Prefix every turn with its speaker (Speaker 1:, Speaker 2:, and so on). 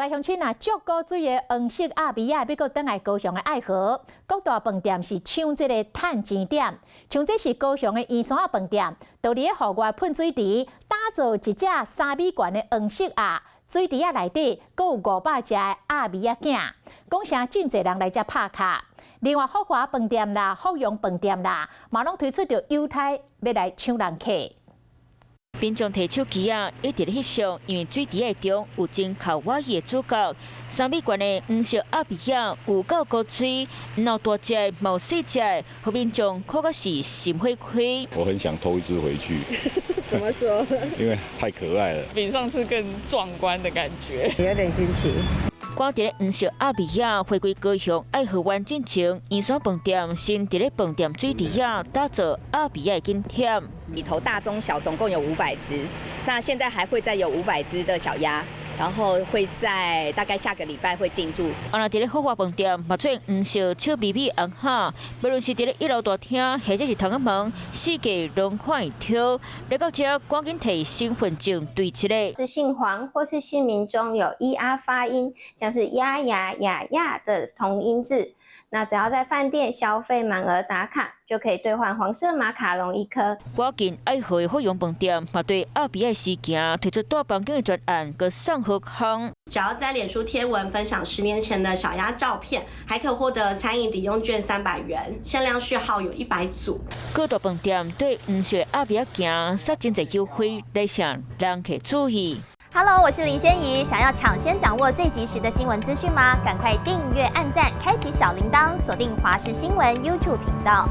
Speaker 1: 乡亲啊，足够水的黄色阿米亚，要搁倒来高雄的爱河各大饭店是抢这个趁钱点，像这是高雄的圆山饭店，就伫户外喷水池，打造一只3米悬的黄色鸭，水池啊内底搁有500只的阿米亚囝，讲啥真侪人来遮拍卡。另外，福华饭店啦、福荣饭店啦，嘛拢推出着优待，要来抢人客。
Speaker 2: 民众摕手机一直咧翕相，因为水池内中有真卡哇伊的主角，3米悬的黄色阿比亚有够高嘴，脑大只，毛细只，互民众看个是心花开。
Speaker 3: 我很想偷一只回去。
Speaker 4: 怎么说？
Speaker 3: 因为太可爱了，
Speaker 4: 比上次更壮观的感觉，
Speaker 5: 有点新奇。
Speaker 2: 挂伫咧黄色阿比亚回归高雄爱河湾进前，圆山饭店新伫咧饭店水池打造阿比亚的景点。
Speaker 6: 里头大中小总共有500只，那现在还会再有500只的小鸭，然后会在大概下个礼拜会进驻。
Speaker 2: 啊，那伫咧福华饭店嘛，做黄色笑眯眯红哈，无论是伫咧1楼大厅，或者是窗仔门，四界拢看会挑。来到这，赶紧摕身份证对起来。
Speaker 7: 是姓黄或是姓名中有ER发音，像是鸭牙雅亚的同音字。 那只要在饭店消费满额打卡，就可以兑换黄色马卡龙1颗。
Speaker 2: 我近爱河的福荣饭店嘛，对阿比亚事件推出大房间的专案，佮送好康。
Speaker 8: 只要在脸书贴文分享10年前的小鸭照片，还可获得餐饮抵用券300元，限量序号有100组。
Speaker 2: 各大饭店对黄色阿比亚行杀真侪优惠，来向人客注意。
Speaker 9: Hello， 我是林仙怡。想要抢先掌握最及时的新闻资讯吗？赶快订阅、按赞、开启小铃铛，锁定华视新闻 YouTube 频道。